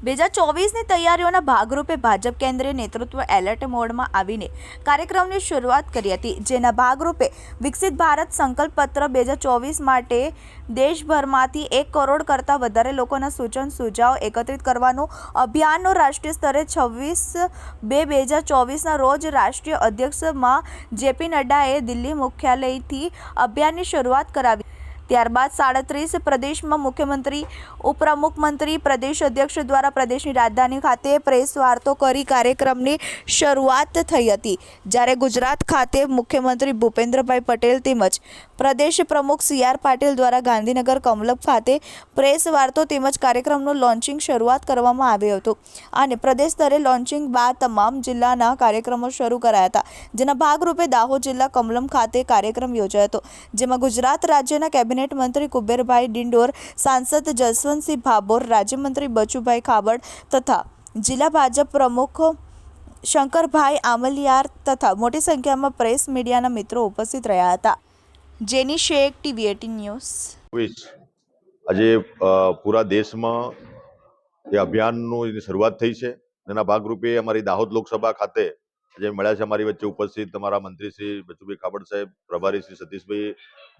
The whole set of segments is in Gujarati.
2024ની તૈયારીઓના ભાગરૂપે ભાજપ કેન્દ્રીય નેતૃત્વ એલર્ટ મોડમાં આવીને કાર્યક્રમની શરૂઆત કરી હતી, જેના ભાગરૂપે વિકસિત ભારત સંકલ્પ પત્ર 2024 માટે દેશભરમાંથી 1 કરોડ કરતાં વધારે લોકોના સૂચન સુઝાવ એકત્રિત કરવાનું અભિયાનનો રાષ્ટ્રીય સ્તરે 26/2/2024ના રોજ રાષ્ટ્રીય અધ્યક્ષ જેપી નડ્ડાએ દિલ્હી મુખ્યાલયથી અભિયાનની શરૂઆત કરાવી. ત્યારબાદ 37 પ્રદેશમાં મુખ્યમંત્રી, ઉપમુખ્યમંત્રી, પ્રદેશ અધ્યક્ષ દ્વારા પ્રદેશની રાજધાની ખાતે પ્રેસ વાર્તો કરી કાર્યક્રમની શરૂઆત થઈ હતી. જ્યારે ગુજરાત ખાતે મુખ્યમંત્રી ભૂપેન્દ્રભાઈ પટેલ તેમજ પ્રદેશ પ્રમુખ CR પાટીલ દ્વારા ગાંધીનગર કમલમ ખાતે પ્રેસ વાર્તો તેમજ કાર્યક્રમનું લોન્ચિંગ શરૂઆત કરવામાં આવ્યું હતું અને પ્રદેશ સ્તરે લોન્ચિંગ બાદ તમામ જિલ્લાના કાર્યક્રમો શરૂ કરાયા હતા, જેના ભાગરૂપે દાહોદ જિલ્લા કમલમ ખાતે કાર્યક્રમ યોજાયો હતો, જેમાં ગુજરાત રાજ્યના કેબિનેટ મંત્રી કુબેરભાઈ ડિંડોર, સાંસદ જસવંતસિંહ ભાભોર, રાજ્યમંત્રી બચુભાઈ ખાબડ તથા જિલ્લા ભાજપ પ્રમુખ શંકરભાઈ આમલિયાર તથા મોટી સંખ્યામાં પ્રેસ મીડિયાના મિત્રો ઉપસ્થિત રહ્યા હતા. જેની શેખ, TV18 ન્યૂઝ. આજે પૂરા દેશમાં એ અભિયાનની શરૂઆત થઈ છે. એના ભાગરૂપે અમારી દાહોદ લોકસભા ખાતે જે મળ્યા છે અમારી વચ્ચે ઉપસ્થિત તમારા મંત્રી શ્રી બચુભાઈ ખાબડ સાહેબ, પ્રભારી શ્રી સતીશભાઈ,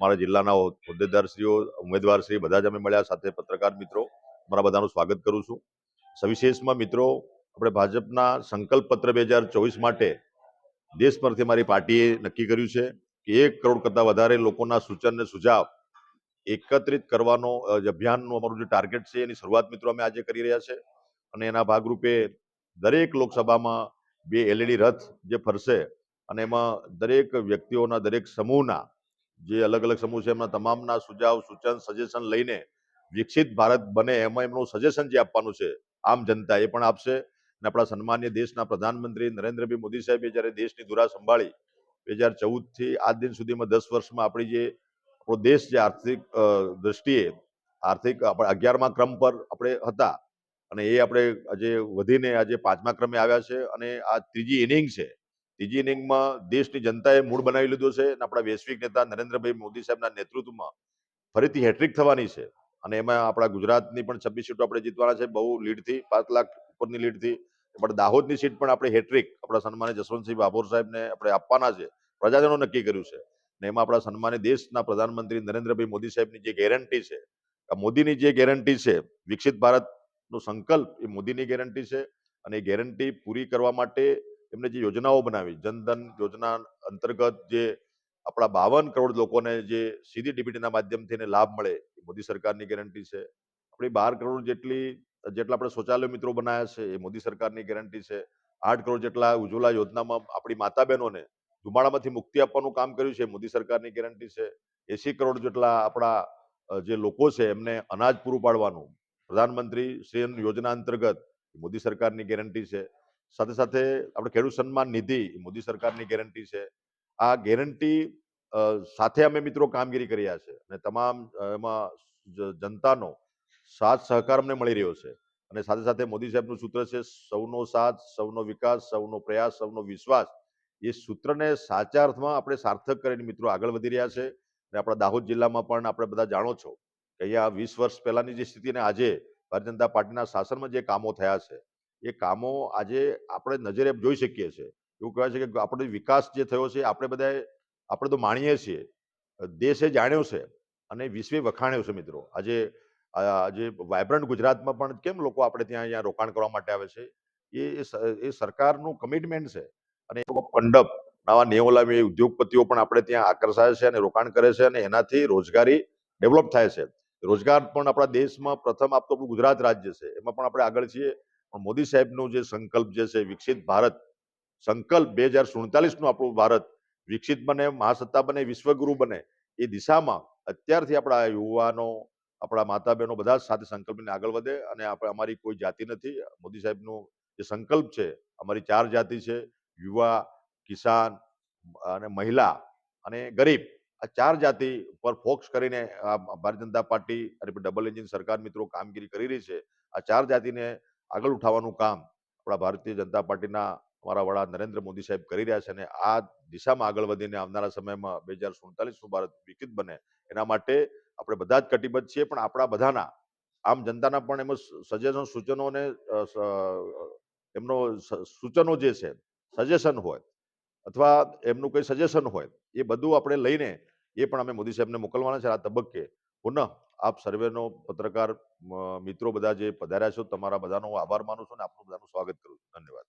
મારા જિલ્લાના હોદ્દેદારશ્રીઓ, ઉમેદવારશ્રી, બધા જ અમે મળ્યા, સાથે પત્રકાર મિત્રો, મારા બધાનું સ્વાગત કરું છું. સવિશેષમાં મિત્રો, આપણે ભાજપના સંકલ્પ પત્ર 2024 માટે દેશભરથી મારી પાર્ટીએ નક્કી કર્યું છે કે 1 કરોડ કરતાં વધારે લોકોના સૂચન અને સુઝાવ એકત્રિત કરવાનો અભિયાનનું અમારું જે ટાર્ગેટ છે એની શરૂઆત મિત્રો અમે આજે કરી રહ્યા છે. અને એના ભાગરૂપે દરેક લોકસભામાં 2 LED રથ જે ફરશે અને એમાં દરેક વ્યક્તિઓના, દરેક સમૂહના જે અલગ અલગ સમૂહ છે એમના તમામના સુઝાવ, સૂચન, સજેશન લઈને વિકસિત ભારત બને એમાં એમનું સજેશન જે આપવાનું છે આમ જનતા એ પણ આપશે. અને આપણા સન્માનીય દેશના પ્રધાનમંત્રી નરેન્દ્રભાઈ મોદી સાહેબે જ્યારે દેશની ધુરા સંભાળી 2014થી આજ દિન સુધીમાં 10 વર્ષમાં આપણી જે આપણો દેશ જે આર્થિક દ્રષ્ટિએ આપણે 11મા ક્રમ પર આપણે હતા અને એ આપણે આજે વધીને આજે 5મા ક્રમે આવ્યા છે. અને આ ત્રીજી ઇનિંગ છે. ત્રીજી ઇનિંગમાં દેશની જનતાએ મૂડ બનાવી લીધો છે અને આપણા વૈશ્વિક નેતા નરેન્દ્રભાઈ મોદી સાહેબના નેતૃત્વમાં ફરીથી હેટ્રિક થવાની છે. અને એમાં આપણા ગુજરાતની પણ 26 સીટો આપણે જીતવાના છે, બહુ લીડથી, 5 લાખ ઉપરની લીડથી. પણ દાહોદની સીટ પણ આપણે હેટ્રિક આપણા સન્માનિત જસવંતસિંહ ભાભોર સાહેબને આપણે આપવાના છે, પ્રજાજનો નક્કી કર્યું છે. અને એમાં આપણા સન્માનિત દેશના પ્રધાનમંત્રી નરેન્દ્રભાઈ મોદી સાહેબની જે ગેરંટી છે, આ મોદીની જે ગેરંટી છે, વિકસિત ભારતનો સંકલ્પ એ મોદીની ગેરંટી છે. અને એ ગેરંટી પૂરી કરવા માટે એમને જે યોજનાઓ બનાવી, જનધન યોજના અંતર્ગત જે આપણા 52 કરોડ લોકોને જે સીધી ડીબીટીના માધ્યમથી એને લાભ મળે એ મોદી સરકારની ગેરંટી છે. આપણી 12 કરોડ જેટલા આપણે શૌચાલય મિત્રો બનાવ્યા છે એ મોદી સરકારની ગેરંટી છે. 8 કરોડ જેટલા ઉજ્જવલા યોજનામાં આપણી માતા બહેનોને ધુમાડામાંથી મુક્તિ આપવાનું કામ કર્યું છે, મોદી સરકારની ગેરંટી છે. 80 કરોડ જેટલા આપણા જે લોકો છે એમને અનાજ પૂરું પાડવાનું પ્રધાનમંત્રી શ્રી યોજના અંતર્ગત મોદી સરકારની ગેરંટી છે. સાથે સાથે આપણે ખેડૂત સન્માન નિધિ મોદી સરકારની ગેરંટી છે. આ ગેરંટી સાથે અમે મિત્રો કામગીરી કર્યા છે અને તમામ એમાં જનતાનો સાથ સહકાર અમને મળી રહ્યો છે. અને સાથે સાથે મોદી સાહેબનું સૂત્ર છે સૌનો સાથ, સૌનો વિકાસ, સૌનો પ્રયાસ, સૌનો વિશ્વાસ. એ સૂત્રને સાચા અર્થમાં આપણે સાર્થક કરીને મિત્રો આગળ વધી રહ્યા છે. અને આપણા દાહોદ જિલ્લામાં પણ આપણે બધા જાણો છો કે અહીંયા 20 વર્ષ પહેલાની જે સ્થિતિને આજે ભારતીય જનતા પાર્ટીના શાસનમાં જે કામો થયા છે એ કામો આજે આપણે નજરે જોઈ શકીએ છીએ. એવું કહેવાય છે કે આપણો વિકાસ જે થયો છે આપણે તો માણીએ છીએ, દેશે જાણ્યો છે અને વિશ્વે વખાણ્યો છે મિત્રો. આજે વાયબ્રન્ટ ગુજરાતમાં પણ કેમ લોકો આપણે ત્યાં અહીંયા રોકાણ કરવા માટે આવે છે, એ સરકારનું કમિટમેન્ટ છે. અને મંડપ નવા નેવલામી ઉદ્યોગપતિઓ પણ આપણે ત્યાં આકર્ષાય છે અને રોકાણ કરે છે અને એનાથી રોજગારી ડેવલપ થાય છે. રોજગાર પણ આપણા દેશમાં પ્રથમ આપતો આપણું ગુજરાત રાજ્ય છે, એમાં પણ આપણે આગળ છીએ. પણ મોદી સાહેબનું જે સંકલ્પ જે છે વિકસિત ભારત સંકલ્પ 2047નું આપણું ભારત વિકસિત બને, મહાસત્તા બને, વિશ્વગુરુ બને, એ દિશામાં અત્યારથી આપણા યુવાનો, આપણા માતા બહેનો બધા સાથે સંકલ્પ લઈને આગળ વધે. અને આપણે અમારી કોઈ જાતિ નથી. મોદી સાહેબનું જે સંકલ્પ છે, અમારી 4 જાતિ છે, યુવા, કિસાન અને મહિલા અને ગરીબ. આ 4 જાતિ પર ફોકસ કરીને ભારતીય જનતા પાર્ટી અને ડબલ એન્જિન સરકાર મિત્રો કામગીરી કરી રહી છે. આ 4 જાતિને આગળ ઉઠાવવાનું કામ આપણા ભારતીય જનતા પાર્ટીના અમારા વડા નરેન્દ્ર મોદી સાહેબ કરી રહ્યા છે. અને આ દિશામાં આગળ વધીને આવનારા સમયમાં 2047નું ભારત વિકસિત બને એના માટે આપણે બધા જ કટિબદ્ધ છીએ. પણ આપણા બધાના આમ જનતાના પણ એમાં સજેશન સૂચનો અને એમનો સૂચનો જે છે, સજેશન હોય અથવા એમનું કોઈ સજેશન હોય, એ બધું આપણે લઈને એ પણ અમે મોદી સાહેબને મોકલવાના છે. આ તબક્કે પુનઃ આપ સર્વેનો પત્રકાર મિત્રો બધા જે પધાર્યા છો, તમારા બધાનો હું આભાર માનું છું અને આપનું બધાનું સ્વાગત કરું છું. ધન્યવાદ.